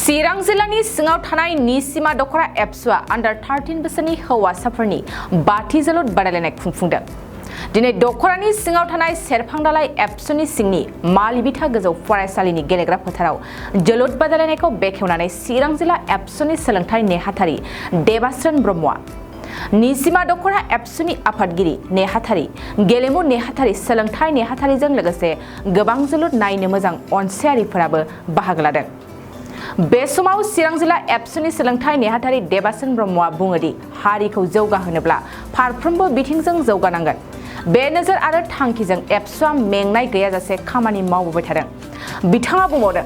चिरां जिल्लानि सिङाव थानाय निसिमा दखरा एप्सुआ अंडर 13 बोसोरनि हौवासाफोरनि बाथि जोलुर बादायलायनाय खुंफुंदों। दिनै दखरानि सिङाव थानाय सेरफांदालाय एप्सुनि सिंनि मालिबिथा गोजौ फरायसालिनि गेलेग्रा फोथाराव जोलुर बादायलायनायखौ बेखेवनानै चिरां जिल्ला एप्सुनि सोलोंथाइ नेहाथारि देबास्रोन ब्रह्मआ निसिमा दखरा एप्सुनि आफादगिरि नेहाथारि गेलेमु नेहाथारि सोलोंथाइ नेहाथारिजों लोगोसे गोबां जोलुर नायनो मोजां अनसायारिफोराबो बाहागो लादों। बे समाव चिरां जिल्ला एप्सुनि सोलोंथाइ नेहाथारि देबास्रोन ब्रह्मआ बुङोदि हारिखौ जौगाहोनोब्ला फारफ्रोमबो बिथिंजों जौगानांगोन। बे नोजोर आरो थांखिजों एप्सुआ मेंनाय गैयाजासे खामानि मावबोबाय थादों। बिथाङा बुंबावदों,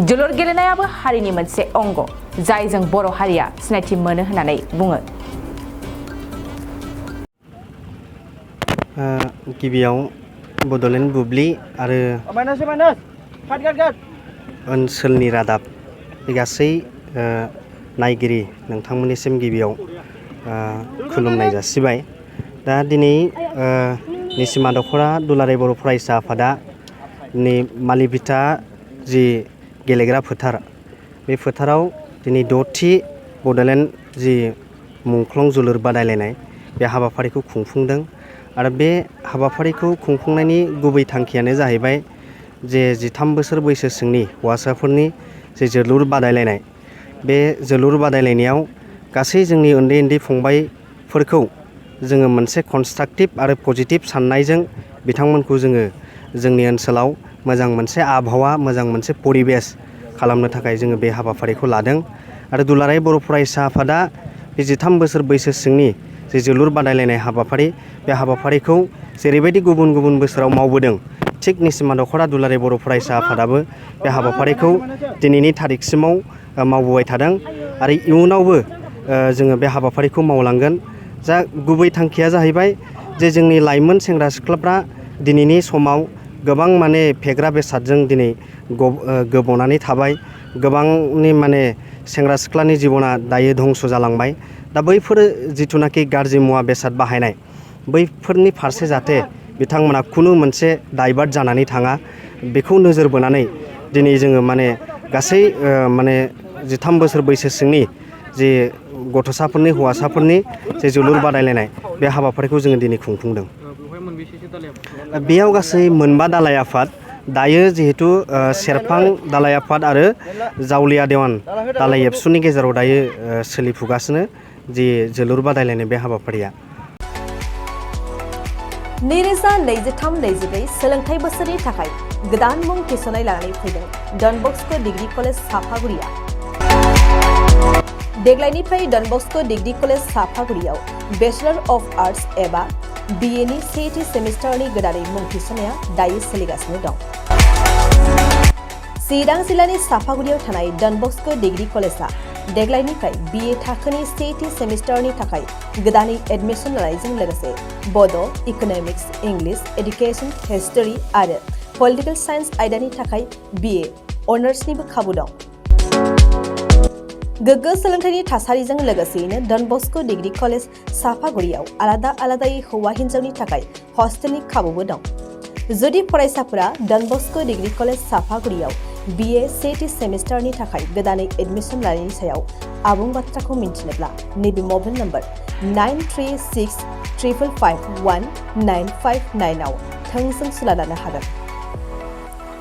जोलुर गेलेनायाबो हारिनि मोनसे अंग, जायजों बर' हारिया सिनायथि मोनो होननानै बुङो। गिबियाव बड'लेण्ड बुब्लि आरो ओनसोलनि रादाब बे गासै नायगिरि नोंथांमोननिसिम गिबियाव खुलुमनाय जासिबाय। दा दिनै निसिमा दखरा दुलाराय बर' फरायसा आफादा मालिबिथा जि गेलेग्रा फोथार, बे फोथाराव दिनै 6थि बड'लेण्ड जि मुंख्लं जोलुर बादायलायनाय बे हाबाफारिखौ खुंफुंदों। आरो बे हाबाफारिखौ खुंफुंनायनि गुबै थांखियानो जाहैबाय जे 13 बोसोर बैसो सिंनि हौवासाफोरनि जे जोलुर बादायलायनाय, बे जोलुर बादायलायनायाव गासै जोंनि उन्दै उन्दै फंबायफोरखौ जोङो मोनसे कनस्ट्राक्टिभ आरो पजिटिभ साननायजों बिथांमोनखौ जोङो जोंनि ओनसोलाव मोजां मोनसे आबहावा, मोजां मोनसे परिबेस खालामनो थाखाय जोङो बे हाबाफारिखौ लादों। आरो दुलाराय बर' फरायसा आफादा बे 13 बोसोर बैसो सिंनि जे जोलुर बादायलायनाय हाबाफारि, बे हाबाफारिखौ जेरैबायदि गुबुन गुबुन बोसोराव मावबोदों, थिग निसिमा दखरा दुलाराय बर' फरायसा आफादाबो बे हाबाफारिखौ दिनैनि थारिखसिमाव मावबोबाय थादों आरो इयुनावबो जोङो बे हाबाफारिखौ मावलांगोन। जा गुबै थांखिया जाहैबाय जे जोंनि लाइमोन सेंग्रा सिख्लाफ्रा दिनैनि समाव गोबां माने फेग्रा बेसादजों दिनै गोबावनानै थाबाय। गोबांनि माने सेंग्रा सिख्लानि जिबना दायो धंस जालांबाय। दा बैफोर जिथुनाखि गाज्रि मुवा बेसाद बाहायनाय, बैफोरनि फारसे जाहाथे बिथांमोना खुनु मोनसे डाइभार्ट जानानै थाङा, बेखौ नोजोर बोनानै दिनै जोङो माने गासै 13 बोसोर बैसो सिंनि जे गथ'साफोरनि हौवासाफोरनि जे जोलुर बादायलायनाय बे हाबाफारिखौ जोङो दिनै खुंफुंदों। बेयाव गासै 9 दालाय आफाद, दायो जिहेतु सेरफां दालाय आफाद आरो जावलिया देवान दालाय एबसुनि गेजेराव दायो सोलिफुगासिनो जि जोलुर बादायलायनाय बे हाबाफारिया। 2023-24 सोलोंथाइ बोसोरनि थाखाय गोदान मुं थिसननाय लानानै फैदों डन बस्क' डिग्री कलेज साफागुरिया। देग्लायनिफ्राय डन बस्क' डिग्री कलेज साफागुरियाव बेचलर अफ आर्ट्स एबा BA नि 3थि सेमिस्टारनि गोदानै मुं थिसननाया दायो सोलिगासिनो दं। चिरां जिल्लानि साफागुरियाव थानाय डन बस्क' डिग्री कलेजआ देग्लायनिफ्राय BA थाखोनि 3थि सेमिस्टारनि थाखाय गोदानै एडमिसन लानायजों लोगोसे बड', इक'नमिक्स, इंलिश, एडुकेशन, हिस्टरी आरो पलिटिकल साइन्स आयदानि थाखाय BA अनार्सनिबो खाबु दं। गोग्गो सोलोंथाइनि थासारिजों लोगोसेयैनो डन बस्क' डिग्री कलेज साफागुरियाव आलादा आलादायै हौवा हिन्जावनि थाखाय हस्टेलनि खाबुबो दं। जुदि फरायसाफोरा डन बस्क' डिग्री कलेज साफागुरियाव BA 3थि सेमिस्टारनि थाखाय गोदानै एडमिसन लानायनि सायाव आबुं बाथ्राखौ मिन्थिनोब्ला नैबे मबाइल नम्बर 9365519559 आव थोंजों सुला लानो हागोन।